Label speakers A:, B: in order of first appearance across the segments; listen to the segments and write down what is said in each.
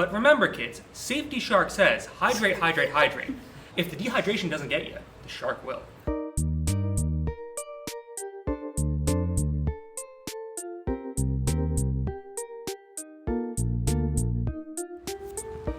A: But remember, kids, Safety Shark says, hydrate, hydrate, hydrate. If the dehydration doesn't get you, the shark will.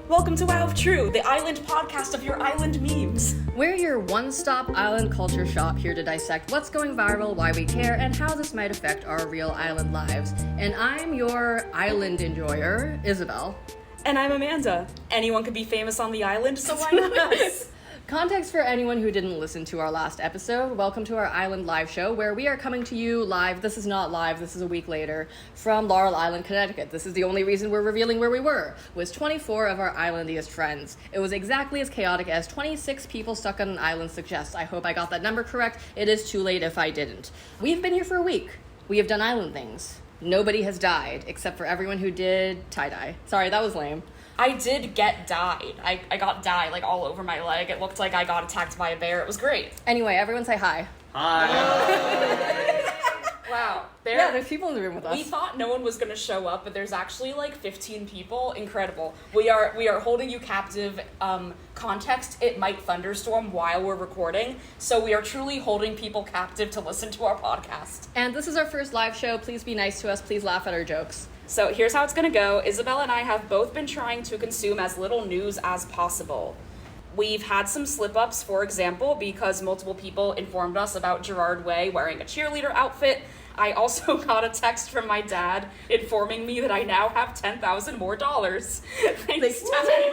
B: Welcome to Wow of True, the island podcast of your island memes.
C: We're your one-stop island culture shop here to dissect what's going viral, why we care, and how this might affect our real island lives. And I'm your island enjoyer, Isabel.
B: And I'm Amanda. Anyone could be famous on the island, so why not us?
C: Context for anyone who didn't listen to our last episode, welcome to our island live show where we are coming to you live, this is not live, this is a week later, from Laurel Island, Connecticut. This is the only reason we're revealing where we were, was 24 of our islandiest friends. It was exactly as chaotic as 26 people stuck on an island suggests. I hope I got that number correct. It is too late if I didn't. We've been here for a week. We have done island things. Nobody has died, except for everyone who did tie-dye. Sorry, that was lame.
B: I did get dyed. I got dye like all over my leg. It looked like I got attacked by a bear. It was great.
C: Anyway, everyone say hi.
B: Hi. Wow.
C: There's people in the room with us.
B: We thought no one was going to show up, but there's actually like 15 people. Incredible. We are holding you captive. Context, it might thunderstorm while we're recording, so we are truly holding people captive to listen to our podcast.
C: And this is our first live show. Please be nice to us. Please laugh at our jokes.
B: So here's how it's going to go. Isabel and I have both been trying to consume as little news as possible. We've had some slip-ups, for example, because multiple people informed us about Gerard Way wearing a cheerleader outfit. I also got a text from my dad informing me that I now have $10,000 more. Thanks, Daddy.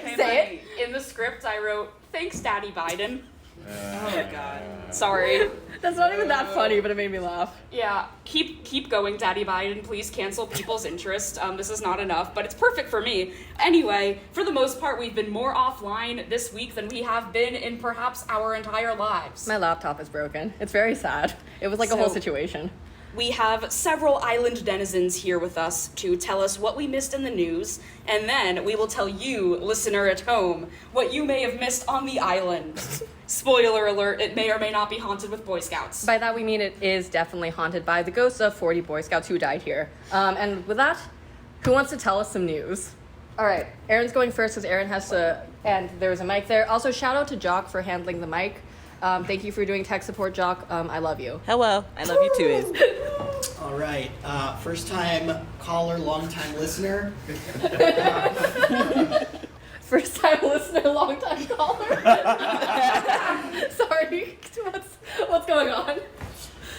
B: Say it. In the script, I wrote, "Thanks, Daddy Biden."
D: Oh my god.
B: Sorry.
C: That's not even that funny, but it made me laugh.
B: Yeah, keep going, Daddy Biden. Please cancel people's interest. This is not enough, but it's perfect for me. Anyway, for the most part, we've been more offline this week than we have been in perhaps our entire lives.
C: My laptop is broken. It's very sad. It was like a whole situation.
B: We have several island denizens here with us to tell us what we missed in the news, and then we will tell you, listener at home, what you may have missed on the island. Spoiler alert, it may or may not be haunted with Boy Scouts.
C: By that we mean it is definitely haunted by the ghosts of 40 Boy Scouts who died here. And with that, who wants to tell us some news? All right, Aaron's going first because Aaron has to, and there's a mic there. Also, shout out to Jock for handling the mic. Thank you for doing tech support, Jock. I love you.
D: Hello. I love you too, Iz.
E: All right. First time caller, long time listener.
C: First time listener, long time caller. Sorry. What's going on?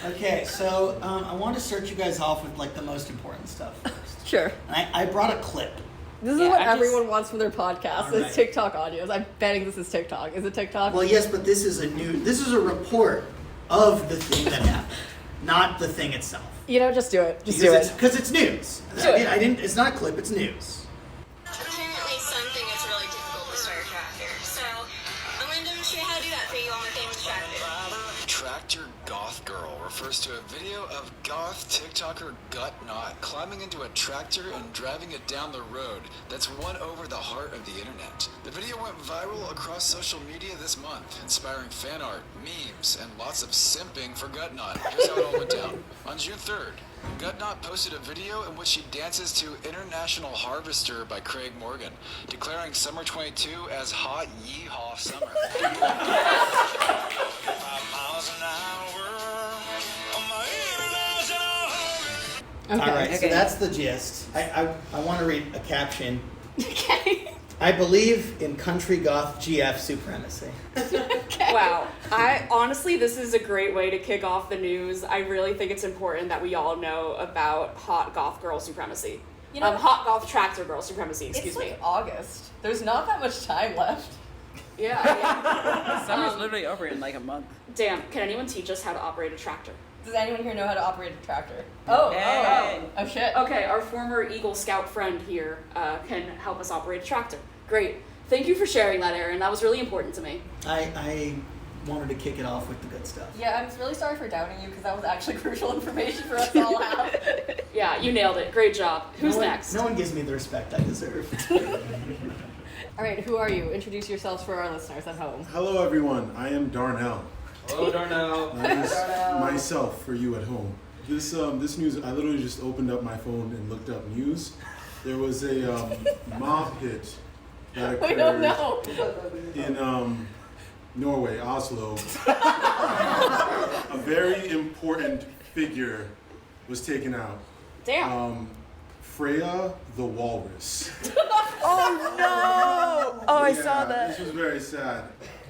E: Okay, so I want to start you guys off with like the most important stuff first.
C: Sure.
E: And I brought a clip.
C: This is what everyone wants from their podcast, is TikTok audios. I'm betting this is TikTok. Is it TikTok?
E: Well, yes, but this is a report of the thing that happened, not the thing itself.
C: You know, just do it. Just do it.
E: Because it's news. It's not a clip, it's news.
F: Apparently something is really difficult to start a tractor. So, Amanda, show you how to do that for you on my famous tractor.
G: Tractor Goth Girl refers to a video of goth TikToker Gutnot climbing into a tractor and driving it down the road that's won over the heart of the internet. The video went viral across social media this month, inspiring fan art, memes, and lots of simping for Gutnot. Here's how it all went down. On June 3rd, Gutnot posted a video in which she dances to International Harvester by Craig Morgan, declaring Summer 22 as hot yeehaw summer.
E: All right, so that's the gist. I want to read a caption.
B: Okay.
E: I believe in country goth GF supremacy.
B: Okay. Wow. Honestly, this is a great way to kick off the news. I really think it's important that we all know about hot goth girl supremacy. You know, hot goth tractor girl supremacy, excuse me.
C: It's like August. There's not that much time left.
B: Yeah.
D: Summer's literally over in like a month.
B: Damn, can anyone teach us how to operate a tractor?
C: Does anyone here know how to operate a tractor?
D: Hey.
C: Oh, shit.
B: Okay, our former Eagle Scout friend here can help us operate a tractor. Great. Thank you for sharing that, Aaron. That was really important to me.
E: I wanted to kick it off with the good stuff.
C: Yeah, I'm really sorry for doubting you because that was actually crucial information for us to all have.
B: Yeah, you nailed it. Great job. Who's next?
E: No one gives me the respect I deserve.
C: All right, who are you? Introduce yourselves for our listeners at home.
H: Hello, everyone. I am Darnell.
A: Hello, Darnell.
H: That is myself for you at home. This news, I literally just opened up my phone and looked up news, There was a mob hit that
C: We don't
H: occurred
C: know.
H: in Norway, Oslo. A very important figure was taken out.
B: Damn.
H: Freya the walrus.
D: Oh no! Oh, I saw that.
H: This was very sad.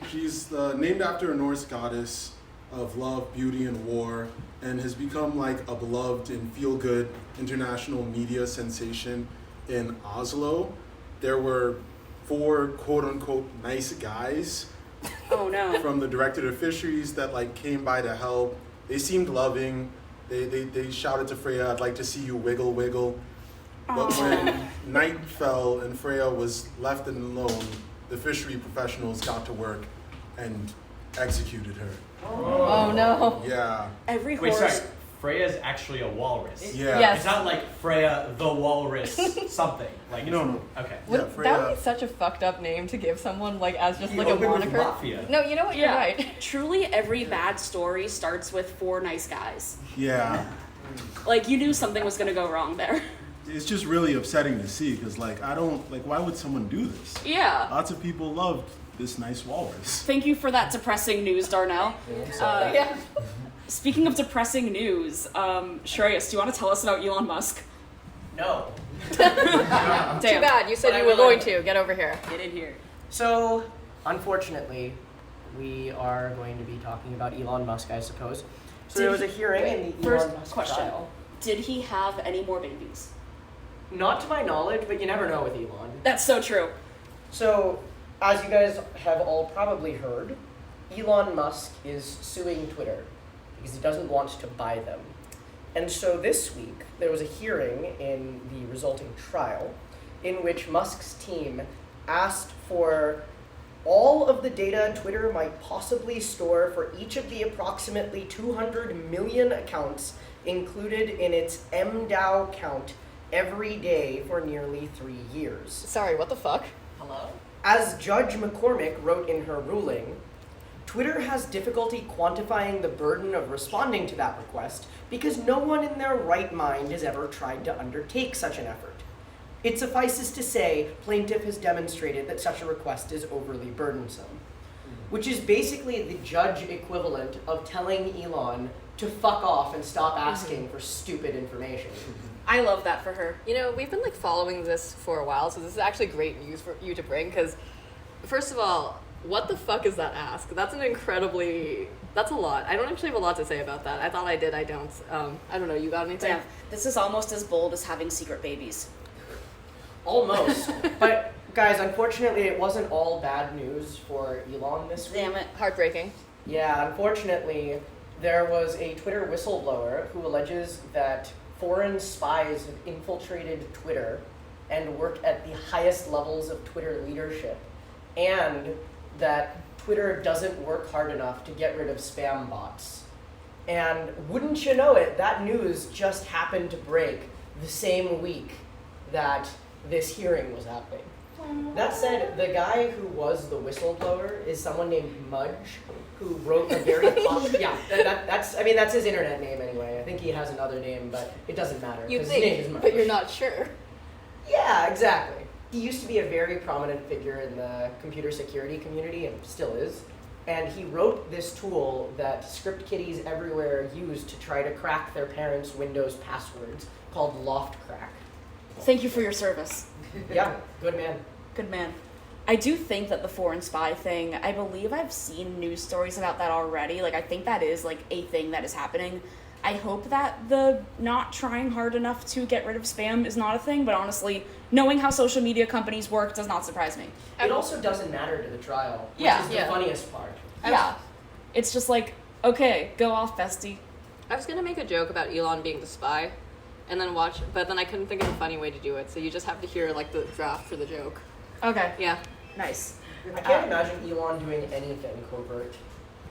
H: She's named after a Norse goddess of love, beauty, and war, and has become like a beloved and feel-good international media sensation in Oslo. There were 4 quote-unquote nice guys
B: Oh no.
H: from the Directorate of Fisheries that like came by to help. They seemed loving. They shouted to Freya, "I'd like to see you wiggle, wiggle." But when night fell and Freya was left alone, the fishery professionals got to work and executed her.
C: Oh no.
H: Yeah.
B: Every
I: Wait,
B: horse.
I: sorry. Freya's actually a walrus.
H: Yeah.
C: Yes.
I: It's not like Freya the walrus something. Like it's,
H: No.
I: Okay.
C: Would,
H: Yeah,
C: that
H: Freya-
C: would be such a fucked up name to give someone, like, as just
I: He
C: like a
I: opened with
C: moniker.
I: Mafia.
C: No, you know what? You're
B: Yeah.
C: right.
B: Truly, every bad story starts with 4 nice guys.
H: Yeah.
B: Like, you knew something was gonna go wrong there.
H: It's just really upsetting to see because, like, why would someone do this?
B: Yeah.
H: Lots of people loved this nice walrus.
B: Thank you for that depressing news, Darnell.
C: Yeah.
B: Speaking of depressing news, Shreyas, do you want to tell us about Elon Musk?
J: No.
B: Damn.
C: Too bad. You said
J: But
C: you
J: I
C: were
J: will
C: going
J: anyway.
C: to. Get over here.
D: Get in here.
J: So, unfortunately, we are going to be talking about Elon Musk, I suppose. So there was a hearing in the
B: First
J: Elon Musk
B: question.
J: trial.
B: Did he have any more babies?
J: Not to my knowledge, but you never know with Elon.
B: That's so true.
J: So, as you guys have all probably heard, Elon Musk is suing Twitter because he doesn't want to buy them. And so this week, there was a hearing in the resulting trial in which Musk's team asked for all of the data Twitter might possibly store for each of the approximately 200 million accounts included in its MDAO count every day for nearly 3 years.
C: Sorry, what the fuck?
J: Hello? As Judge McCormick wrote in her ruling, Twitter has difficulty quantifying the burden of responding to that request because no one in their right mind has ever tried to undertake such an effort. It suffices to say, plaintiff has demonstrated that such a request is overly burdensome, which is basically the judge equivalent of telling Elon to fuck off and stop asking for stupid information.
B: I love that for her.
C: You know, we've been like following this for a while, so this is actually great news for you to bring. Because, first of all, what the fuck is that ask? That's that's a lot. I don't actually have a lot to say about that. I thought I did. I don't. I don't know. You got anything?
B: Damn. This is almost as bold as having secret babies.
J: Almost. But guys, unfortunately, it wasn't all bad news for Elon this week.
B: Damn it.
C: Heartbreaking.
J: Yeah, unfortunately, there was a Twitter whistleblower who alleges that foreign spies have infiltrated Twitter and work at the highest levels of Twitter leadership, and that Twitter doesn't work hard enough to get rid of spam bots. And wouldn't you know it, that news just happened to break the same week that this hearing was happening. That said, the guy who was the whistleblower is someone named Mudge, who wrote a very that's his internet name anyway. I think he has another name, but it doesn't matter.
C: You
J: 'cause his name is
C: think,
J: Mudge.
C: but you're not sure.
J: Yeah, exactly. He used to be a very prominent figure in the computer security community, and still is. And he wrote this tool that script kiddies everywhere use to try to crack their parents' Windows passwords, called LoftCrack.
B: Thank you for your service.
J: Yeah, good man.
B: Good man. I do think that the foreign spy thing, I believe I've seen news stories about that already. Like, I think that is, like, a thing that is happening. I hope that the not trying hard enough to get rid of spam is not a thing, but honestly, knowing how social media companies work does not surprise me.
J: It also doesn't matter to the trial, which
B: Yeah,
J: is the
C: yeah.
J: funniest part.
B: Yeah. It's just like, okay, go off, bestie.
C: I was gonna make a joke about Elon being the spy, and then but then I couldn't think of a funny way to do it. So you just have to hear like the draft for the joke.
B: Okay.
C: Yeah.
B: Nice.
J: I can't imagine Elon doing anything covert.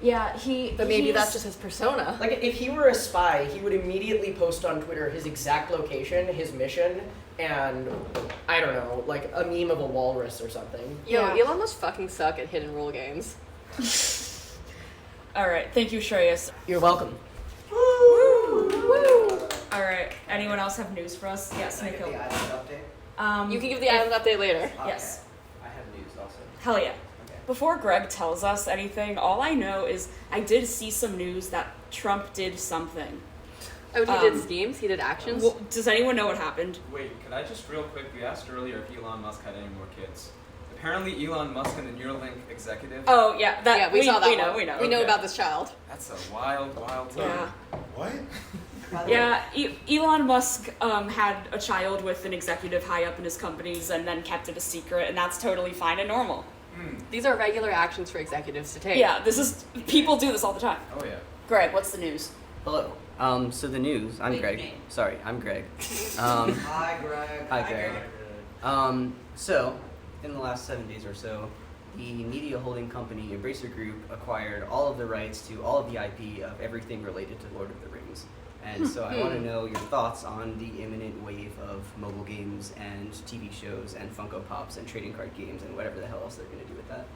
B: Yeah,
C: But maybe that's just his persona.
J: Like, if he were a spy, he would immediately post on Twitter his exact location, his mission, and, I don't know, like a meme of a walrus or something.
C: Yo,
B: Yeah.
C: Elon must fucking suck at hidden role games.
B: Alright, thank you, Shreyas.
J: You're welcome.
B: Alright, anyone else have news for us? Yes, Nikhil.
C: You can give the island update later.
B: Yes.
I: I have news also.
B: Hell yeah.
I: Okay.
B: Before Greg tells us anything, all I know is I did see some news that Trump did something.
C: Oh, he did schemes? He did actions?
B: Well, does anyone know what happened?
K: Wait, could I just real quick, we asked earlier if Elon Musk had any more kids. Apparently Elon Musk and the Neuralink executive.
B: Oh, yeah. That,
C: yeah, we saw that
B: we know,
C: one.
B: we know.
C: We know
K: Okay.
C: about this child.
K: That's a wild, wild time.
B: Yeah.
H: What?
B: Yeah, Elon Musk had a child with an executive high up in his companies and then kept it a secret, and that's totally fine and normal.
C: These are regular actions for executives to take.
B: Yeah, people do this all the time.
K: Oh yeah.
B: Greg, what's the news?
L: Hello. So the news. I'm Greg. Sorry, I'm Greg.
J: Hi, Greg.
L: Hi, Greg. So, in the last 7 days or so, the media holding company Embracer Group acquired all of the rights to all of the IP of everything related to Lord of the Rings. And so I want to know your thoughts on the imminent wave of mobile games and TV shows and Funko Pops and trading card games and whatever the hell else they're going to do with that.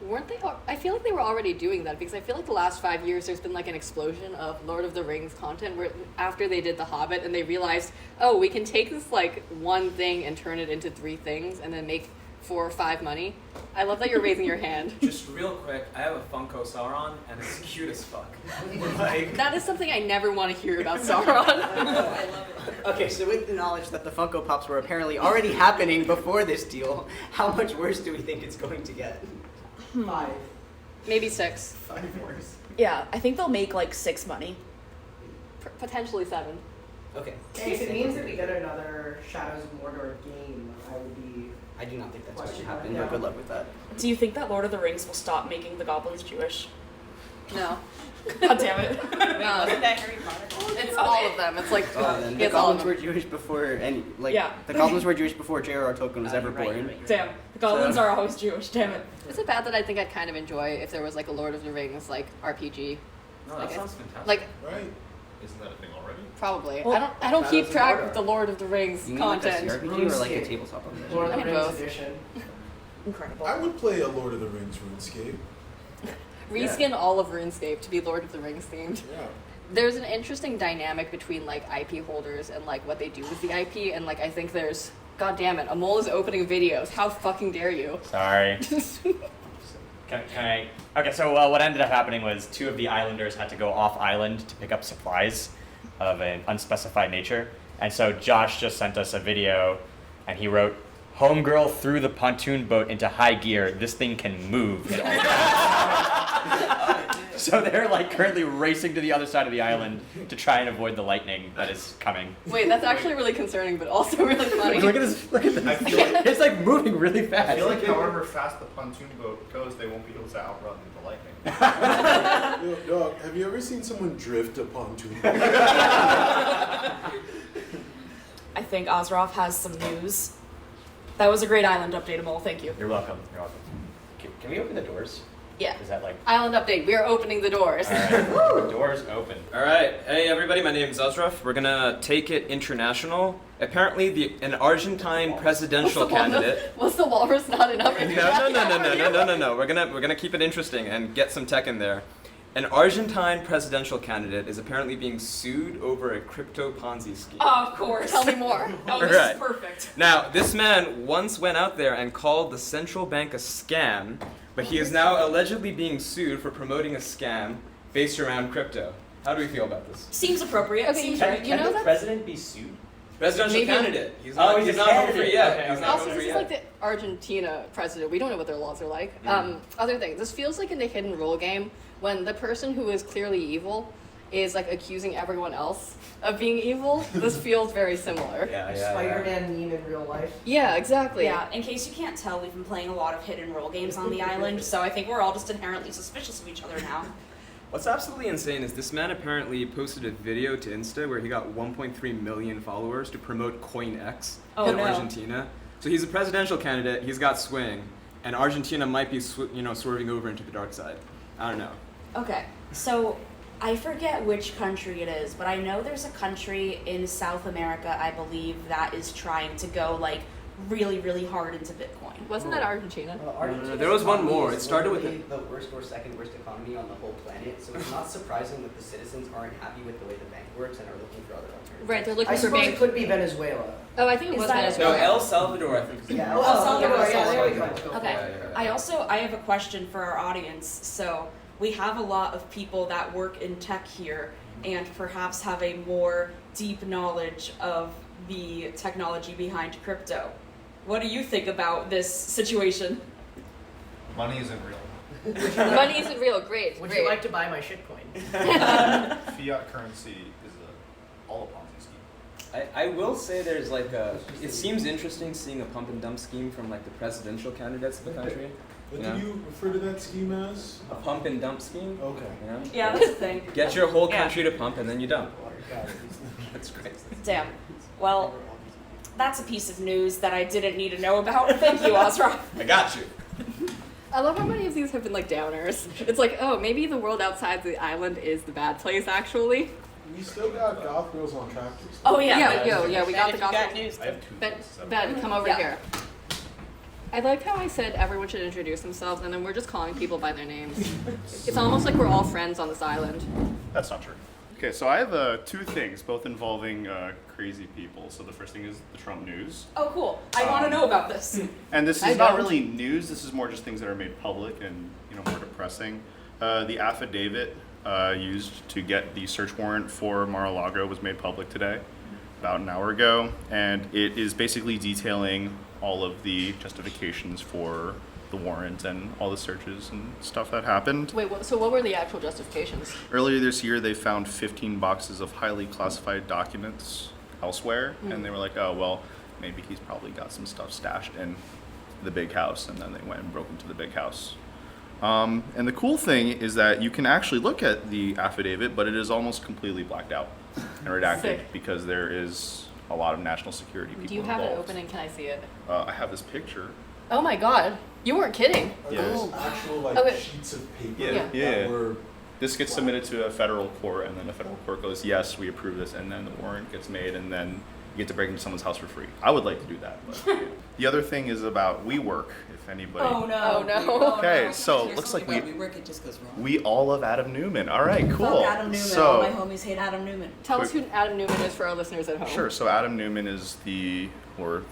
C: Weren't they? I feel like they were already doing that because I feel like the last 5 years there's been like an explosion of Lord of the Rings content where after they did The Hobbit and they realized, oh, we can take this like one thing and turn it into 3 things and then make 4 or 5 money. I love that you're raising your hand.
K: Just real quick, I have a Funko Sauron and it's cute as fuck. Like,
C: That is something I never want to hear about Sauron.
L: Okay, so with the knowledge that the Funko Pops were apparently already happening before this deal, how much worse do we think it's going to get?
J: 5.
C: Maybe 6.
H: 5 worse.
B: Yeah, I think they'll make like 6 money.
C: Potentially 7.
L: Okay.
J: Hey, if it means that we get another Shadows of Mordor game, I would be.
L: I do not think that's going to
J: Question
L: happen,
J: mark,
L: but good luck with that.
B: Do you think that Lord of the Rings will stop making the goblins Jewish?
C: No.
B: God damn it.
C: No.
D: Wasn't that Harry Potter?
C: It's all of them. It's like
L: The
C: it's all of
L: goblins
C: them.
L: were Jewish before any, like,
B: Yeah.
L: the goblins were Jewish before J.R.R. Tolkien was ever born.
B: Damn, the goblins are always Jewish, damn it.
C: Is it bad that I think I'd kind of enjoy if there was like a Lord of the Rings like RPG?
K: no, that sounds fantastic.
C: Like
H: Right.
M: Isn't that a thing already?
C: probably.
B: Well,
C: I don't keep
J: Shadows of
C: track
J: Mordor.
C: of the Lord of the Rings
L: You mean like a
C: content.
L: CRPG or like a tabletop RPG?
J: Lord of the
C: I mean
J: Rings
C: both.
J: edition.
B: Incredible.
H: I would play a Lord of the Rings RuneScape.
C: Reskin all of RuneScape to be Lord of the Rings themed.
H: Yeah.
C: There's an interesting dynamic between like IP holders and like what they do with the IP, and like I think there's, god damn it, Amol is opening videos. How fucking dare you?
N: Sorry. Can I? Okay, so what ended up happening was 2 of the islanders had to go off island to pick up supplies of an unspecified nature. And so Josh just sent us a video and he wrote, "Homegirl threw the pontoon boat into high gear. This thing can move." So they're like currently racing to the other side of the island to try and avoid the lightning that is coming.
C: Wait, that's actually really concerning, but also really funny.
N: Look at this, look at this.
M: I feel like,
N: It's like moving really fast.
M: I feel like however fast the pontoon boat goes, they won't be able to outrun the lightning.
H: Yo, dog, have you ever seen someone drift a pontoon?
B: I think Ozrov has some news. That was a great island update, Amol, thank you.
N: You're welcome. You're welcome. Can we open the doors?
B: Yeah.
N: Is that like?
C: Island update. We are opening the doors.
N: All right. Doors open.
K: All right, hey everybody, my name is Azraf. We're gonna take it international. Apparently, an Argentine presidential candidate.
C: Was the walrus not enough?
K: No. We're gonna keep it interesting and get some tech in there. An Argentine presidential candidate is apparently being sued over a crypto Ponzi scheme.
B: Of course.
C: Tell me more.
B: Oh, this
K: Right.
B: is perfect.
K: Now, this man once went out there and called the central bank a scam, but he is now allegedly being sued for promoting a scam based around crypto. How do we feel about this?
B: Seems appropriate.
C: Okay,
B: Seems
C: you
B: right.
C: know
N: the
C: that?
N: president be sued?
K: Presidential
C: Maybe-
K: candidate. He's
N: Oh,
K: not,
N: he's
K: he's
N: a
K: not home
N: candidate.
K: free yet.
N: Okay,
K: He's
N: okay.
K: not
C: Also,
K: home
C: this
K: free
C: is
K: yet.
C: like the Argentina president. We don't know what their laws are like. Other thing, this feels like in the hidden role game when the person who is clearly evil is like accusing everyone else of being evil. This feels very similar.
N: Yeah.
J: Spider-Man meme in real life.
C: Yeah, exactly.
B: Yeah, in case you can't tell, we've been playing a lot of hidden role games on the island, so I think we're all just inherently suspicious of each other now.
K: What's absolutely insane is this man apparently posted a video to Insta where he got 1.3 million followers to promote CoinX
B: Oh,
K: in
B: no.
K: Argentina. So he's a presidential candidate, he's got swing, and Argentina might be swerving over into the dark side. I don't know.
B: Okay, so I forget which country it is, but I know there's a country in South America, I believe, that is trying to go like really, really hard into Bitcoin.
C: Wasn't that Argentina?
L: Argentina's
K: there was one
L: economy
K: more.
L: is
K: It started with
L: literally the worst or second worst economy on the whole planet, so it's not surprising that the citizens aren't happy with the way the bank works and are looking for other alternatives.
C: Right, they're looking
J: I
C: for
J: suppose
C: bank.
J: it could be Venezuela.
C: Oh, I think it
B: Is
C: was
B: that-
C: Venezuela.
K: No, El Salvador, I think.
J: Yeah,
B: El Salvador,
J: yeah, there we go.
B: Okay.
K: Yeah.
B: I have a question for our audience. So we have a lot of people that work in tech here and perhaps have a more deep knowledge of the technology behind crypto. What do you think about this situation?
M: Money isn't real.
C: Money isn't real. Great.
J: Would
C: great.
J: you like to buy my shitcoin?
M: Fiat currency is all a Ponzi scheme.
K: I will say there's like a. It seems interesting seeing a pump and dump scheme from like the presidential candidates of the country.
H: What
K: You know?
H: do you refer to that scheme as?
K: A pump and dump scheme.
H: Okay.
K: You know?
B: Yeah, that's the thing.
K: Get your whole
B: Yeah.
K: country to pump and then you dump. That's great.
B: Damn. Well, that's a piece of news that I didn't need to know about. Thank you, Ozra.
K: I got you.
C: I love how many of these have been like downers. It's like, oh, maybe the world outside the island is the bad place, actually.
H: We still got goth girls on tractors.
B: Oh yeah.
C: Yeah, we got the gospel.
M: I have two
C: Ben,
M: things.
C: Ben, come over
B: Yeah.
C: here. I like how I said everyone should introduce themselves, and then we're just calling people by their names. It's almost like we're all friends on this island.
O: That's not true. Okay, so I have two things, both involving crazy people. So the first thing is the Trump news.
B: Oh, cool. I want to know about this.
O: And this
C: I
O: is not
C: don't.
O: really news, this is more just things that are made public and more depressing. The affidavit used to get the search warrant for Mar-a-Lago was made public today, about an hour ago, and it is basically detailing all of the justifications for the warrant and all the searches and stuff that happened.
C: Wait, so what were the actual justifications?
O: Earlier this year, they found 15 boxes of highly classified documents elsewhere, and they were like, oh, well, maybe he's probably got some stuff stashed in the big house, and then they went and broke into the big house. And the cool thing is that you can actually look at the affidavit, but it is almost completely blacked out and redacted
C: Sick.
O: because there is a lot of national security people
C: Do you have it
O: involved.
C: open and can I see it?
O: I have this picture.
C: Oh my god, you weren't kidding.
H: Are
O: Yes.
H: those actual like
C: Okay.
H: sheets of paper
O: Yeah.
H: that were
O: This gets submitted to a federal court, and then the federal court goes, yes, we approve this, and then the warrant gets made, and then you get to break into someone's house for free. I would like to do that. But the other thing is about WeWork, if anybody.
B: Oh no.
C: Oh no.
O: Okay, so
P: Here's
O: looks like
P: something about WeWork, it just goes wrong.
O: we all love Adam Newman. All right, cool.
B: Fuck Adam Newman.
O: So,
B: All my homies hate Adam Newman.
C: Tell us who Adam Newman is for our listeners at home.
O: Sure. So Adam Newman is the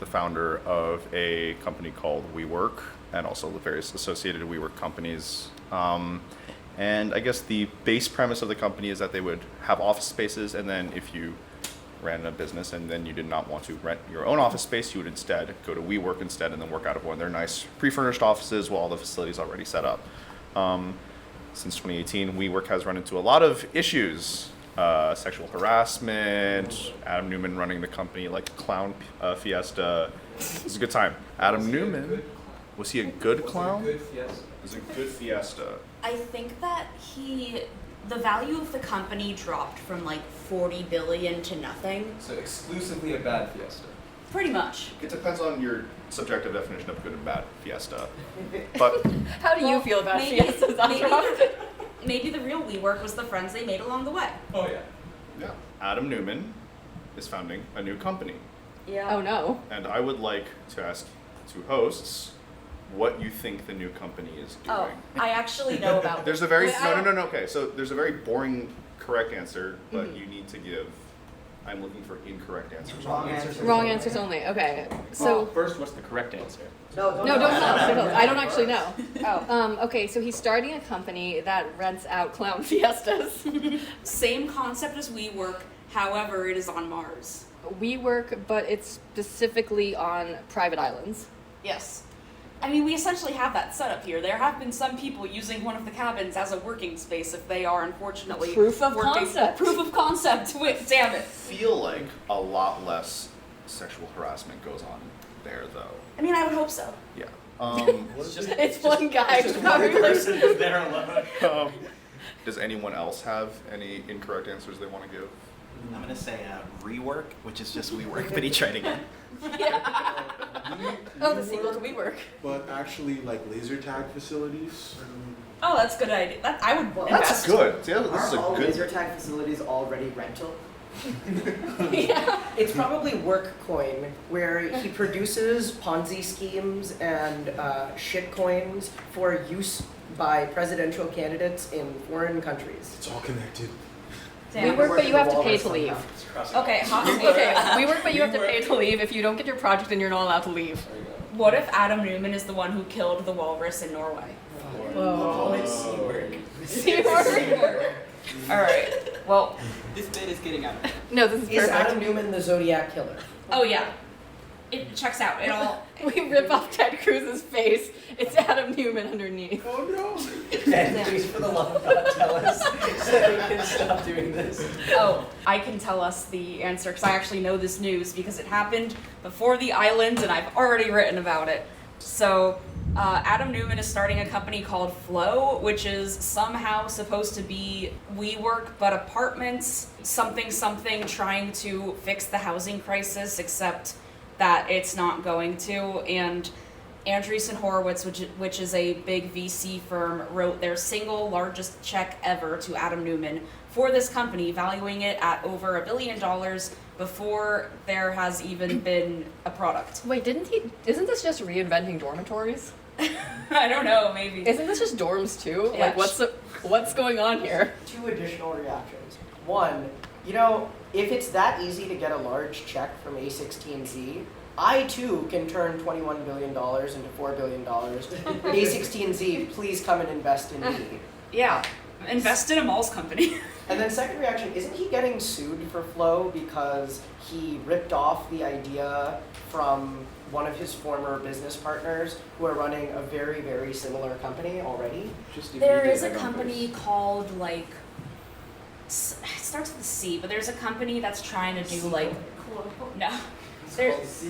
O: founder of a company called WeWork, and also the various associated WeWork companies. And I guess the base premise of the company is that they would have office spaces, and then if you ran a business and then you did not want to rent your own office space, you would instead go to WeWork instead and then work out of one of their nice pre-furnished offices with all the facilities already set up. Since 2018, WeWork has run into a lot of issues. Sexual harassment, Adam Newman running the company like a clown fiesta. It was a good time. Adam Newman, was he a good clown?
K: Good fiesta.
O: It was a good fiesta.
B: I think that the value of the company dropped from like 40 billion to nothing.
K: So exclusively a bad fiesta.
B: Pretty much.
O: It depends on your subjective definition of good and bad fiesta. But
C: How do you feel about
B: maybe,
C: fiestas, Azra?
B: maybe the real WeWork was the friends they made along the way.
K: Oh yeah.
O: yeah, Adam Newman is founding a new company.
B: Yeah.
C: Oh no.
O: And I would like to ask two hosts what you think the new company is doing.
B: Oh, I actually know about
O: There's
B: this.
O: a very
B: Wait, I
O: no.
B: don't-
O: Okay, so there's a very boring correct answer, but you need to give. I'm looking for incorrect answers.
L: Wrong answers.
C: Wrong answers only. Okay.
N: Well,
C: So
N: first, what's the correct answer?
C: no, don't tell. I don't actually know. Oh. Okay, so he's starting a company that rents out clown fiestas.
B: Same concept as WeWork, however, it is on Mars.
C: WeWork, but it's specifically on private islands.
B: Yes. I mean, we essentially have that set up here. There have been some people using one of the cabins as a working space if they are, unfortunately,
C: Proof of
B: working.
C: concept.
B: Proof of concept. Wait, damn it.
O: I feel like a lot less sexual harassment goes on there, though.
B: I mean, I would hope so.
O: Yeah.
C: It's one guy.
N: Just one person is there alone.
O: Does anyone else have any incorrect answers they want to give?
P: I'm gonna say rework, which is just WeWork, but he tried again.
C: Oh, the sequel to WeWork.
H: but actually like laser tag facilities.
B: Oh, that's a good idea. That I would
O: That's
B: invest.
O: good. Yeah, this is
L: Aren't
O: a
L: all
O: good.
L: laser tag facilities already rental?
J: It's probably Workcoin, where he produces Ponzi schemes and shit coins for use by presidential candidates in foreign countries.
H: It's all connected.
C: We work, but you have to pay to leave.
B: Okay,
C: Okay, we work, but you have to pay to leave. If you don't get your project, then you're not allowed to leave.
B: What if Adam Newman is the one who killed the walrus in Norway? All right. Well,
L: this bit is getting out of hand.
C: No, this is
J: Is
C: perfect.
J: Adam Newman the Zodiac Killer?
B: oh yeah, it checks out. It all.
C: We rip off Ted Cruz's face. It's Adam Newman underneath.
H: Oh no!
J: Ted, please, for the love of God, tell us so that we can stop doing this.
B: Oh, I can tell us the answer because I actually know this news because it happened before the island and I've already written about it. So, Adam Newman is starting a company called Flow, which is somehow supposed to be WeWork, but apartments, something, trying to fix the housing crisis, except that it's not going to. And Andreessen Horowitz, which is a big VC firm, wrote their single largest check ever to Adam Newman for this company, valuing it at over $1 billion before there has even been a product.
C: Wait, isn't this just reinventing dormitories?
B: I don't know, maybe.
C: Isn't this just dorms too?
B: Yeah.
C: Like, what's going on here?
J: 2 additional reactions. One, you know, if it's that easy to get a large check from A16Z, I too can turn $21 billion into $4 billion. A16Z, please come and invest in me.
B: Yeah, invest in a malls company.
J: And then second reaction, isn't he getting sued for Flow because he ripped off the idea from one of his former business partners who are running a very, very similar company already?
B: There is a company called, like, it starts with a C, but there's a company that's trying to do, like, no. There's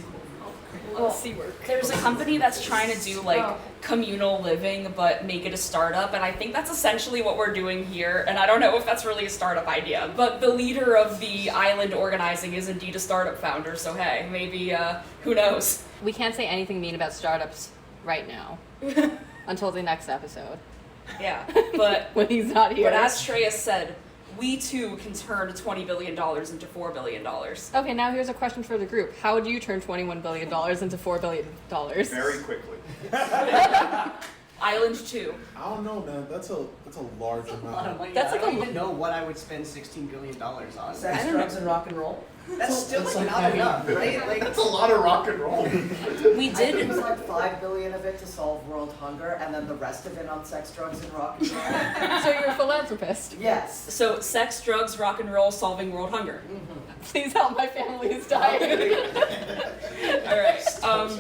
B: a company that's trying to do, like, communal living, but make it a startup, and I think that's essentially what we're doing here, and I don't know if that's really a startup idea, but the leader of the island organizing is indeed a startup founder, so hey, maybe, who knows?
C: We can't say anything mean about startups right now. Until the next episode.
B: Yeah, but
C: when he's not here.
B: But as Shreya said, we too can turn $20 billion into $4 billion.
C: Okay, now here's a question for the group. How do you turn $21 billion into $4 billion?
O: Very quickly.
B: Island 2.
H: I don't know, man. That's a large amount.
L: That's like I don't even know what I would spend $16 billion on.
J: Sex, drugs, and rock and roll?
L: That's still
J: That's
L: like
J: like
L: not
J: heavy.
L: enough, right? Like
H: That's a lot of rock and roll.
B: We
D: I
B: did.
D: think it's like $5 billion of it to solve world hunger, and then the rest of it on sex, drugs, and rock and roll.
C: So you're a philanthropist.
D: Yes.
B: So sex, drugs, rock and roll, solving world hunger.
C: Please help my family is dying.
B: All right.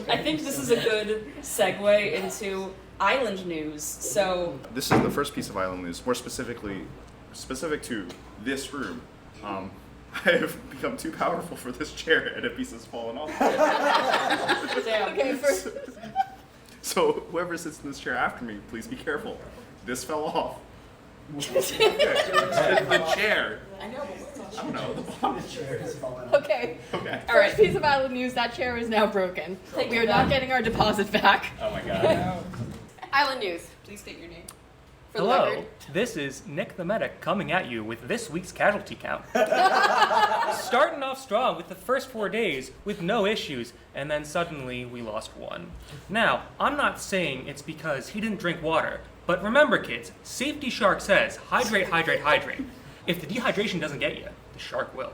B: I think this is a good segue into island news. So
O: This is the first piece of island news, more specific to this room. I have become too powerful for this chair, and a piece has fallen off.
B: damn.
C: Okay, first.
O: So whoever sits in this chair after me, please be careful. This fell off. the chair.
D: I know,
O: I don't know. The bottom chair has fallen off.
C: Okay.
O: Okay.
C: All right. Piece of island news. That chair is now broken.
B: Take
C: We
B: it
C: are not
B: back.
C: getting our deposit back.
N: Oh my god.
C: Island news.
B: Please state your name.
C: For the
A: Hello,
C: record.
A: this is Nick the Medic coming at you with this week's casualty count. Starting off strong with the first 4 days with no issues, and then suddenly we lost 1. Now, I'm not saying it's because he didn't drink water, but remember kids, Safety Shark says, hydrate, hydrate, hydrate. If the dehydration doesn't get you, the shark will.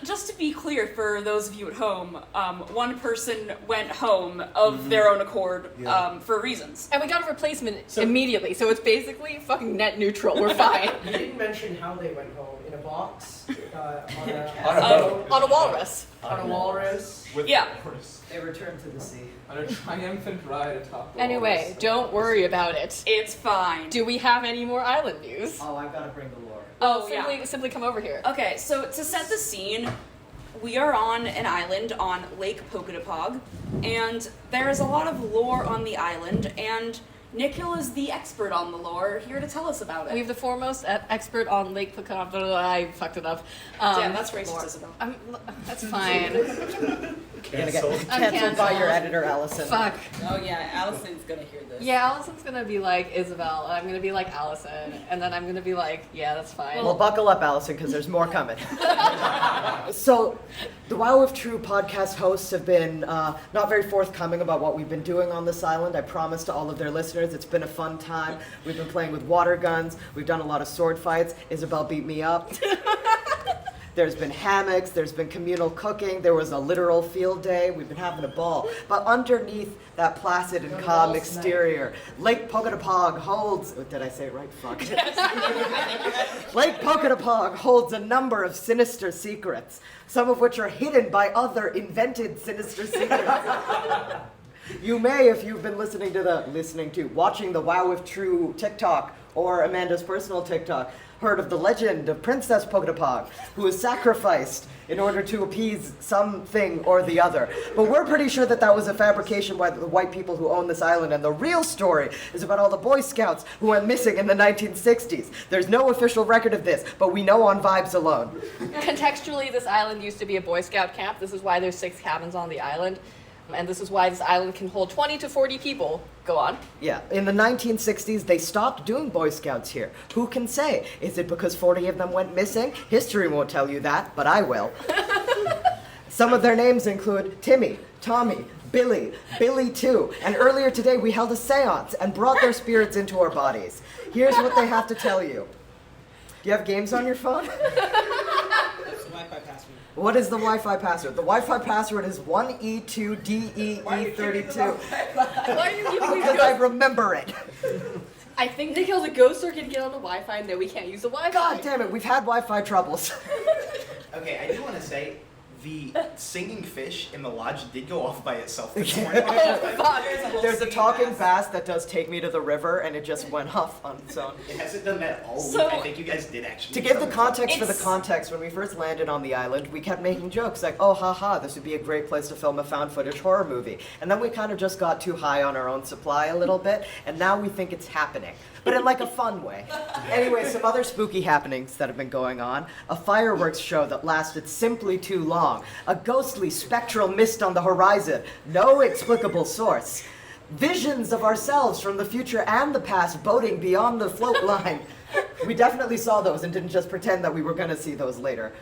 B: Just to be clear for those of you at home, one person went home of their own accord for reasons.
C: And we got a replacement immediately, so it's basically fucking net neutral. We're fine.
J: You didn't mention how they went home. In a box? On
C: a walrus.
J: On a walrus?
B: Yeah.
D: They returned to the sea.
K: On a triumphant ride atop the
C: Anyway, don't worry about it.
B: It's fine.
C: Do we have any more island news?
D: Oh, I've got to bring the lore.
B: Oh,
C: Simply come over here.
B: Okay, so to set the scene, we are on an island on Lake Poketapog, and there is a lot of lore on the island, and Nikhil is the expert on the lore, here to tell us about
C: We
B: it.
C: have the foremost expert on Lake Pocahontas. I fucked it up.
B: Damn, that's racist,
C: lore.
B: Isabel.
C: That's fine.
J: You're gonna get
H: Canceled.
J: canceled by your editor, Allison.
C: Fuck.
Q: Oh yeah, Allison's gonna hear this.
C: Yeah, Allison's gonna be like Isabel, and I'm gonna be like Allison, and then I'm gonna be like, yeah, that's fine.
J: Well, buckle up, Allison, because there's more coming. So, the Wow If True podcast hosts have been not very forthcoming about what we've been doing on this island. I promise to all of their listeners, it's been a fun time. We've been playing with water guns. We've done a lot of sword fights. Isabel beat me up. There's been hammocks, there's been communal cooking, there was a literal field day, we've been having a ball. But underneath that placid and calm exterior, Lake Pocatapog holds, did I say it right? Fuck. Lake Pocatapog holds a number of sinister secrets, some of which are hidden by other invented sinister secrets. You may, if you've been watching the Wow If True TikTok or Amanda's personal TikTok, heard of the legend of Princess Pocatapog, who was sacrificed in order to appease something or the other. But we're pretty sure that that was a fabrication by the white people who own this island, and the real story is about all the Boy Scouts who went missing in the 1960s. There's no official record of this, but we know on vibes alone.
C: Contextually, this island used to be a Boy Scout camp. This is why there's 6 cabins on the island. And this is why this island can hold 20 to 40 people. Go on.
J: Yeah, in the 1960s, they stopped doing Boy Scouts here. Who can say? Is it because 40 of them went missing? History won't tell you that, but I will. Some of their names include Timmy, Tommy, Billy, Billy too. And earlier today, we held a seance and brought their spirits into our bodies. Here's what they have to tell you. Do you have games on your phone?
L: That's the Wi-Fi password.
J: What is the Wi-Fi password? The Wi-Fi password is 1E2DEE32.
C: Why are you giving me
J: Because I remember it.
C: I think Nikhil's a ghost, so can get on the Wi-Fi, and then we can't use the Wi-Fi.
J: God damn it, we've had Wi-Fi troubles.
P: Okay, I do want to say the singing fish in the lodge did go off by itself this morning.
J: There's a talking bass that does take me to the river, and it just went off on its own.
P: It hasn't done that all week.
J: So-
P: I think you guys did actually.
J: To give the context for the context, when we first landed on the island, we kept making jokes like, oh, haha, this would be a great place to film a found footage horror movie. And then we kind of just got too high on our own supply a little bit, and now we think it's happening. But in like a fun way. Anyway, some other spooky happenings that have been going on. A fireworks show that lasted simply too long. A ghostly spectral mist on the horizon. No explicable source. Visions of ourselves from the future and the past boating beyond the float line. We definitely saw those and didn't just pretend that we were going to see those later.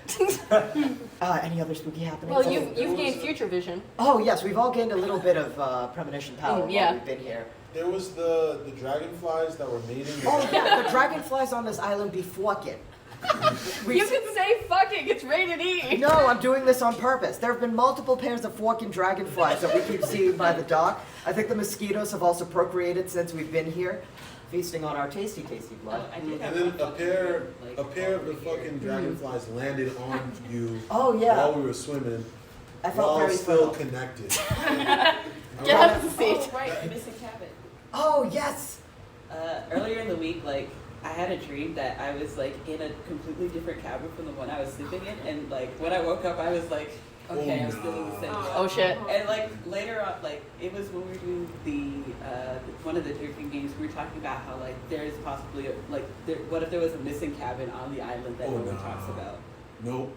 J: Any other spooky happenings?
C: Well, you've gained future vision.
J: Oh, yes, we've all gained a little bit of premonition power
C: Yeah.
J: while we've been here.
H: There was the dragonflies that were mating.
J: Oh, yeah, the dragonflies on this island be fucking.
C: You can say fucking, it's rated E.
J: No, I'm doing this on purpose. There have been multiple pairs of fucking dragonflies that we keep seeing by the dock. I think the mosquitoes have also procreated since we've been here, feasting on our tasty, tasty blood.
H: And then a pair of the fucking dragonflies landed on you
J: Oh, yeah.
H: while we were swimming,
J: I felt
H: while
J: very
H: still
J: full.
H: connected.
C: Get out of the seat.
Q: Oh, right, missing cabin.
J: Oh, yes!
Q: Earlier in the week, like, I had a dream that I was, like, in a completely different cabin from the one I was sleeping in, and, like, when I woke up, I was like, okay, I'm still in the same one.
C: Oh, shit.
Q: And, like, later on, like, it was when we were doing one of the drinking games, we were talking about how, like, there's possibly, what if there was a missing cabin on the island that no one talks about?
H: Nope.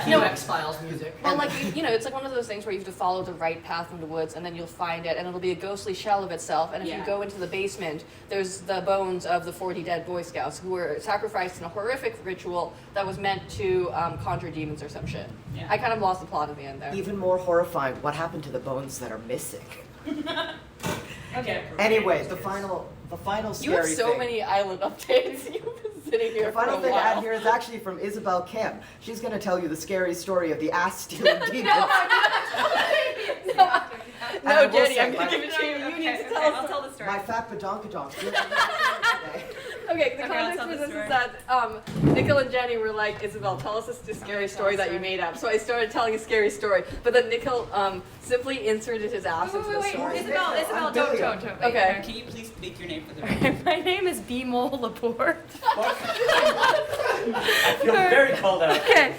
J: No X-Files music.
C: Well, like, it's like one of those things where you have to follow the right path in the woods, and then you'll find it, and it'll be a ghostly shell of itself. And if you go into the basement, there's the bones of the 40 dead Boy Scouts who were sacrificed in a horrific ritual that was meant to conjure demons or some shit.
Q: Yeah.
C: I kind of lost the plot at the end there.
J: Even more horrifying, what happened to the bones that are missing?
Q: Okay.
J: Anyway, the final scary
C: You have so
J: thing.
C: many island updates. You've been sitting here
J: The
C: for a
J: final
C: while.
J: thing I add here is actually from Isabel Kim. She's going to tell you the scary story of the ass-stealing demons.
C: No, Jenny, I'm going to give it to you. You need to tell us.
Q: I'll tell the story.
J: My fat badonkadonk.
C: Okay, the
Q: I'll
C: context
Q: tell
C: for
Q: the
C: this
Q: story.
C: is that Nickel and Jenny were like, Isabel, tell us this scary story that you made up. So I started telling a scary story, but then Nickel simply inserted his ass into the story.
Q: Isabel, don't. Wait,
C: Okay.
Q: Can you please speak your name for the record?
R: My name is B-Mole Laporte.
N: I feel very called out.
R: Okay.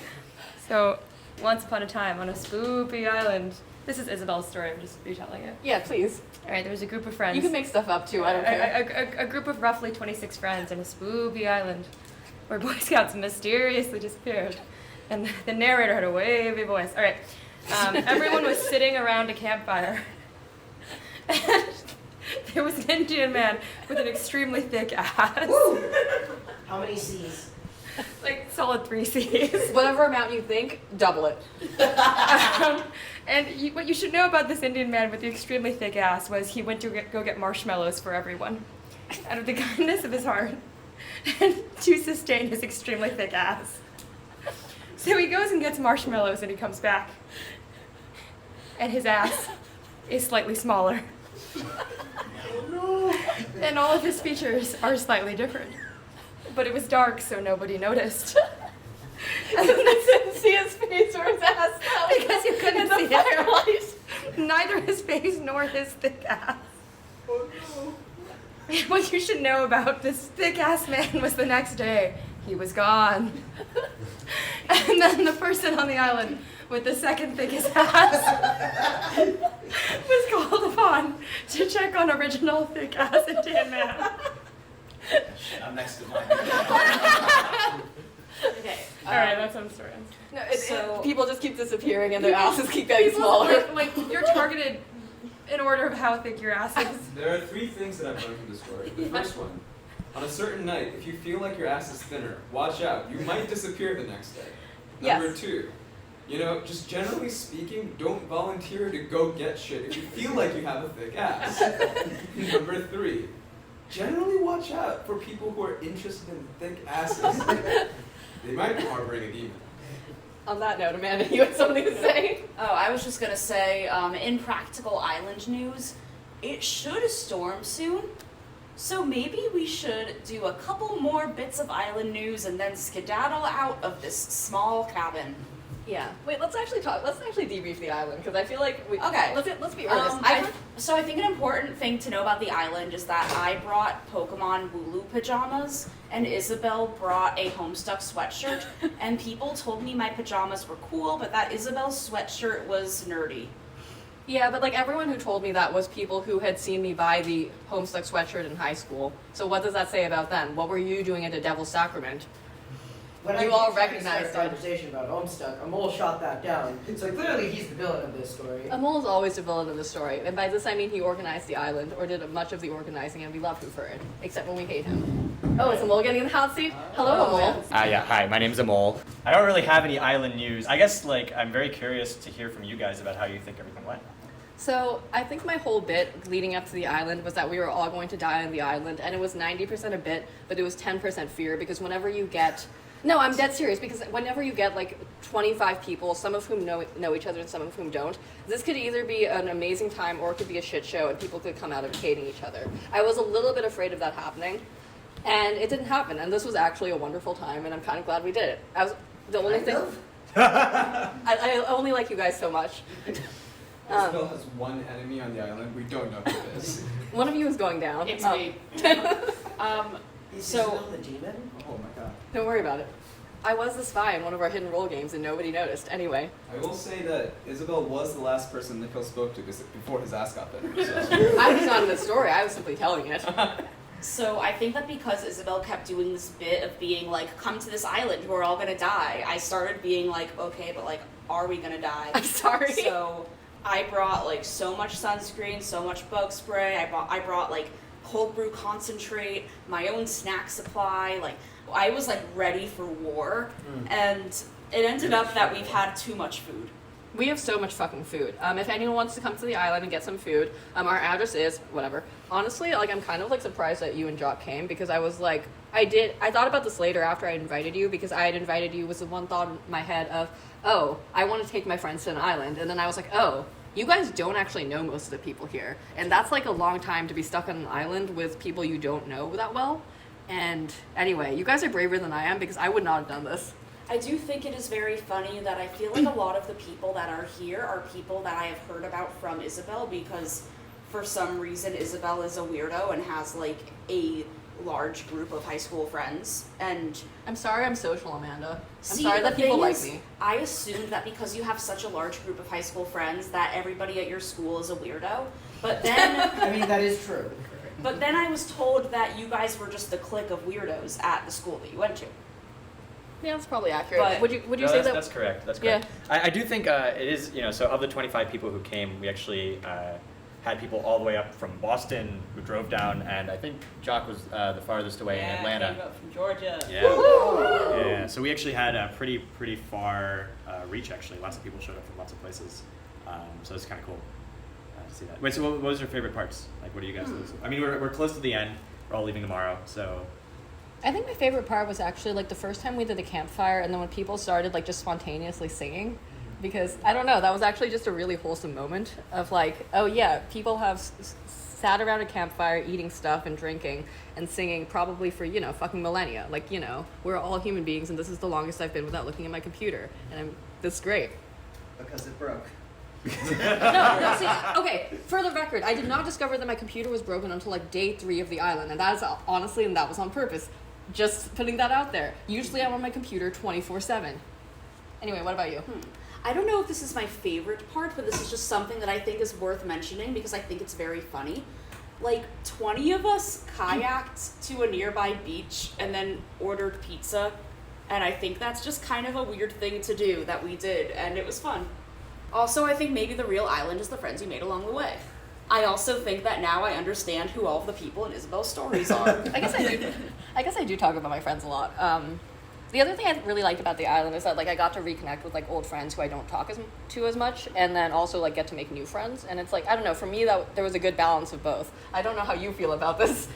R: So, once upon a time on a spooky island. This is Isabel's story, I'm just retelling it.
C: Yeah, please.
R: Alright, there was a group of friends.
C: You can make stuff up too, I don't care.
R: A group of roughly 26 friends on a spooky island where Boy Scouts mysteriously disappeared. And the narrator had a wavy voice. Alright, everyone was sitting around a campfire. And there was an Indian man with an extremely thick ass.
J: How many C's?
R: Like solid 3 C's.
C: Whatever amount you think, double it.
R: And what you should know about this Indian man with the extremely thick ass was he went to go get marshmallows for everyone out of the kindness of his heart and to sustain his extremely thick ass. So he goes and gets marshmallows and he comes back. And his ass is slightly smaller. And all of his features are slightly different. But it was dark, so nobody noticed.
C: I didn't see his face or his ass though.
R: Because you couldn't see it. Neither his face nor his thick ass.
J: Oh no.
R: What you should know about this thick ass man was the next day, he was gone. And then the person on the island with the second thickest ass was called upon to check on original thick ass Indian man.
P: Shit, I'm next to mine.
B: Okay.
R: All right, that's some story.
C: No,
B: So-
C: people just keep disappearing and their asses keep getting
R: People,
C: smaller.
R: Like you're targeted in order of how thick your ass is.
K: There are 3 things that I've learned from this story. The first one, on a certain night, if you feel like your ass is thinner, watch out. You might disappear the next day. Number 2, just generally speaking, don't volunteer to go get shit if you feel like you have a thick ass. Number 3, generally watch out for people who are interested in thick asses. They might be harboring a demon.
C: On that note, Amanda, you had something to say?
B: Oh, I was just gonna say, in practical island news, it should storm soon. So maybe we should do a couple more bits of island news and then skedaddle out of this small cabin.
C: Yeah. Wait, let's actually debrief the island because I feel like we.
B: Okay.
C: Let's be honest.
B: So I think an important thing to know about the island is that I brought Pokemon Wooloo pajamas and Isabel brought a Homestuck sweatshirt, and people told me my pajamas were cool, but that Isabel's sweatshirt was nerdy.
C: Yeah, but like everyone who told me that was people who had seen me buy the Homestuck sweatshirt in high school. So what does that say about them? What were you doing at the Devil's Sacrament?
J: When
C: You
J: I
C: all
J: tried to start
C: recognized
J: a
C: it.
J: conversation about Homestuck, Amol shot that down. So clearly he's the villain of this story.
C: Amol is always the villain of the story, and by this I mean he organized the island, or did much of the organizing, and we love him for it, except when we hate him. Oh, is Amol getting in the hot seat? Hello, Amol.
N: Yeah, hi, my name's Amol. I don't really have any island news. I guess, I'm very curious to hear from you guys about how you think everything went.
C: So I think my whole bit leading up to the island was that we were all going to die on the island, and it was 90% a bit, but it was 10% fear, because whenever you get... No, I'm dead serious, because whenever you get 25 people, some of whom know each other and some of whom don't, this could either be an amazing time or it could be a shit show and people could come out of it hating each other. I was a little bit afraid of that happening, and it didn't happen, and this was actually a wonderful time, and I'm kind of glad we did it. I was the only thing... I only like you guys so much.
K: Isabel has one enemy on the island. We don't know who it is.
C: One of you is going down.
B: It's
C: Oh.
B: me.
J: Is
B: So-
J: Isabel the demon?
K: Oh my god.
C: Don't worry about it. I was the spy in one of our hidden role games and nobody noticed. Anyway.
K: I will say that Isabel was the last person Nikhil spoke to before his ass got thinner. So.
C: I was not in the story, I was simply telling it.
B: So I think that because Isabel kept doing this bit of being like, come to this island, we're all gonna die, I started being like, okay, but are we gonna die?
C: I'm sorry.
B: So I brought so much sunscreen, so much bug spray, I brought cold brew concentrate, my own snack supply, I was ready for war, and it ended up that we've had too much food.
C: We have so much fucking food. If anyone wants to come to the island and get some food, our address is whatever. Honestly, I'm kind of surprised that you and Jock came because I was I thought about this later after I invited you because I had invited you with the one thought in my head of, oh, I want to take my friends to an island, and then I was like, oh, you guys don't actually know most of the people here, and that's a long time to be stuck on an island with people you don't know that well. And anyway, you guys are braver than I am because I would not have done this.
B: I do think it is very funny that I feel like a lot of the people that are here are people that I have heard about from Isabel because for some reason Isabel is a weirdo and has a large group of high school friends. And
C: I'm sorry I'm social, Amanda.
B: See,
C: I'm sorry that
B: the
C: people
B: thing
C: like
B: is,
C: me.
B: I assumed that because you have such a large group of high school friends that everybody at your school is a weirdo. But then
J: I mean, that is true.
B: But then I was told that you guys were just the clique of weirdos at the school that you went to.
C: Yeah, that's probably accurate.
B: But-
C: would you
N: No,
C: say that?
N: That's correct. That's correct. I do think it is, so of the 25 people who came, we actually had people all the way up from Boston who drove down, and I think Jock was the farthest away in Atlanta.
Q: Came up from Georgia.
N: Yeah. Yeah. So we actually had a pretty far reach, actually. Lots of people showed up from lots of places. So it's kind of cool to see that. Wait, so what was your favorite parts? Like, what do you guys I mean, we're close to the end. We're all leaving tomorrow, so...
C: I think my favorite part was actually like the first time we did the campfire, and then when people started like just spontaneously singing, because I don't know, that was actually just a really wholesome moment of like, oh yeah, people have sat around a campfire eating stuff and drinking and singing probably for fucking millennia. Like we're all human beings, and this is the longest I've been without looking at my computer, and this is great.
P: Because it broke.
C: No, see, okay, for the record, I did not discover that my computer was broken until like day 3 of the island, and that is honestly, and that was on purpose. Just putting that out there. Usually I'm on my computer 24/7. Anyway, what about you?
B: I don't know if this is my favorite part, but this is just something that I think is worth mentioning because I think it's very funny. Like, 20 of us kayaked to a nearby beach and then ordered pizza, and I think that's just kind of a weird thing to do that we did, and it was fun. Also, I think maybe the real island is the friends you made along the way. I also think that now I understand who all of the people in Isabel's stories are.
C: I guess I do talk about my friends a lot. The other thing I really liked about the island is that like I got to reconnect with like old friends who I don't talk to as much, and then also like get to make new friends. And it's like, I don't know, for me that there was a good balance of both. I don't know how you feel about this.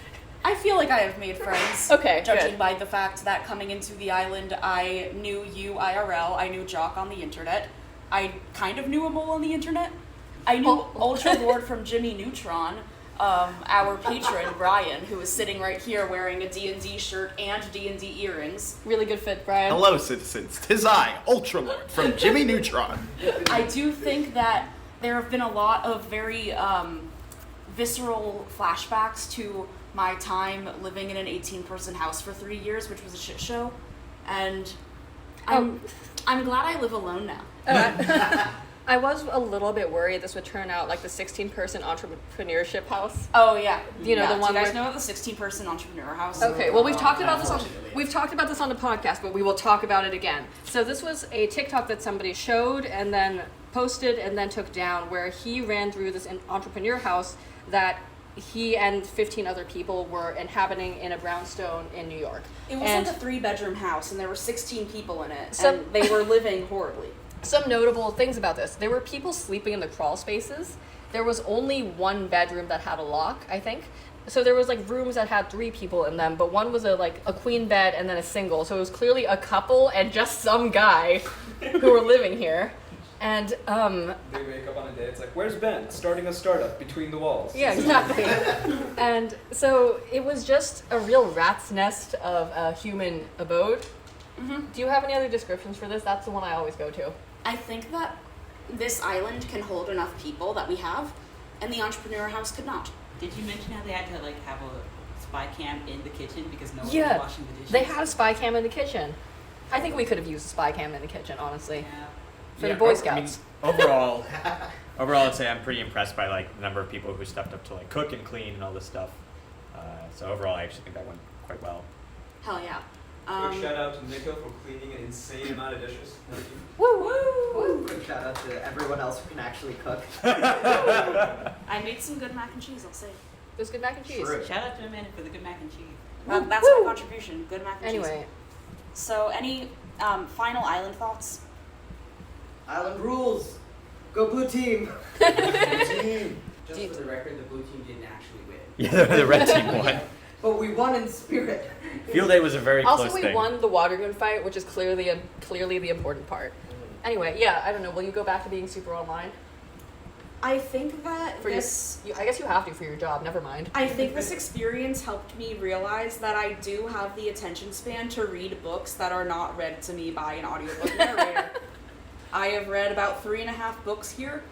B: I feel like I have made friends.
C: Okay,
B: judging
C: good.
B: by the fact that coming into the island, I knew you IRL, I knew Jock on the internet, I kind of knew a mole on the internet. I knew Ultra Lord from Jimmy Neutron, our patron Brian, who is sitting right here wearing a D&D shirt and D&D earrings.
C: Really good fit, Brian.
P: Hello, citizens. 'Tis I, Ultralord, from Jimmy Neutron.
B: I do think that there have been a lot of very visceral flashbacks to my time living in an 18-person house for 3 years, which was a shit show, and I'm glad I live alone now.
C: I was a little bit worried this would turn out like the 16-person entrepreneurship house.
B: Oh yeah,
C: The one
B: do you guys
C: where...
B: know the 16-person entrepreneur house?
C: Okay, well we've talked about this on the podcast, but we will talk about it again. So this was a TikTok that somebody showed and then posted and then took down, where he ran through this entrepreneur house that he and 15 other people were inhabiting in a brownstone in New York.
B: It was like a 3-bedroom house, and there were 16 people in it, and they were living horribly.
C: Some notable things about this: there were people sleeping in the crawl spaces. There was only one bedroom that had a lock, I think. So there was like rooms that had 3 people in them, but one was a queen bed and then a single. So it was clearly a couple and just some guy who were living here. And
K: They wake up on a day, it's like, where's Ben? Starting a startup between the walls.
C: yeah, exactly. And so it was just a real rat's nest of a human abode.
B: Mm-hmm.
C: Do you have any other descriptions for this? That's the one I always go to.
B: I think that this island can hold enough people that we have, and the entrepreneur house could not.
Q: Did you mention how they had to have a spy cam in the kitchen because no one
C: Yeah,
Q: was washing the dishes?
C: they had a spy cam in the kitchen. I think we could have used a spy cam in the kitchen, honestly. For
N: Yeah,
C: the Boy
N: I mean,
C: Scouts.
N: overall, I'd say I'm pretty impressed by like the number of people who stepped up to like cook and clean and all this stuff. So overall, I actually think that went quite well.
B: Hell yeah.
K: Quick shout out to Nico for cleaning an insane amount of dishes. Thank you.
C: Woo woo!
J: Quick shout out to everyone else who can actually cook.
B: I made some good mac and cheese, I'll say.
C: It was good mac and cheese.
Q: Shout out to Amanda for the good mac and cheese.
B: Well, that's my contribution. Good mac and cheese.
C: Anyway.
B: So, any final island thoughts?
J: Island rules. Go blue team.
L: Just for the record, the blue team didn't actually win.
N: Yeah, the red team won.
J: But we won in spirit.
N: Field day was a very close
C: Also, we
N: thing.
C: won the water gun fight, which is clearly the important part. Anyway, yeah, I don't know. Will you go back to being super online?
B: I think that
C: I guess you have to for your job. Never mind.
B: I think this experience helped me realize that I do have the attention span to read books that are not read to me by an audiobook narrator. I have read about 3.5 books here.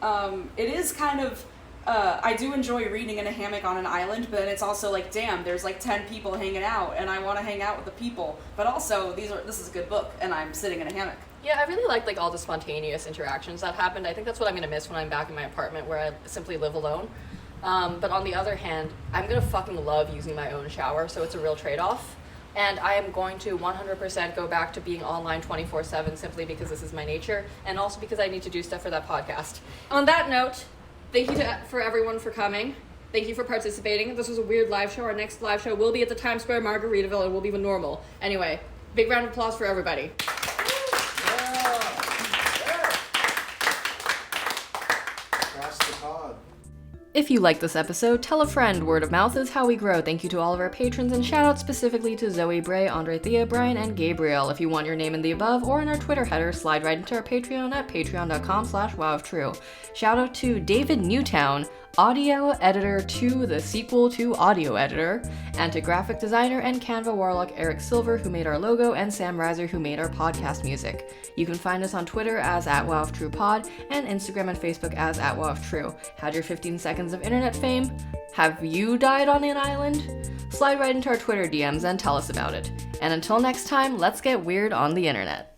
B: It is kind of, I do enjoy reading in a hammock on an island, but it's also like, damn, there's like 10 people hanging out, and I want to hang out with the people. But also, this is a good book, and I'm sitting in a hammock.
C: Yeah, I really liked like all the spontaneous interactions that happened. I think that's what I'm gonna miss when I'm back in my apartment where I simply live alone. But on the other hand, I'm gonna fucking love using my own shower, so it's a real trade-off. And I am going to 100% go back to being online 24/7 simply because this is my nature, and also because I need to do stuff for that podcast. On that note, thank you for everyone for coming. Thank you for participating. This was a weird live show. Our next live show will be at the Times Square Margaritaville, and we'll be even normal. Anyway, big round of applause for everybody.
H: Pass the pod.
C: If you like this episode, tell a friend. Word of mouth is how we grow. Thank you to all of our patrons, and shout out specifically to Zoe Bray, Andre Thea, Brian, and Gabriel. If you want your name in the above or in our Twitter header, slide right into our Patreon at patreon.com/wowoftrue. Shout out to David Newtown, audio editor to the sequel to Audio Editor, and to graphic designer and Canva warlock Eric Silver, who made our logo, and Sam Rizer, who made our podcast music. You can find us on Twitter as @wowofTruePod and Instagram and Facebook as @wowoftrue. Had your 15 seconds of internet fame? Have you died on an island? Slide right into our Twitter DMs and tell us about it. And until next time, let's get weird on the internet.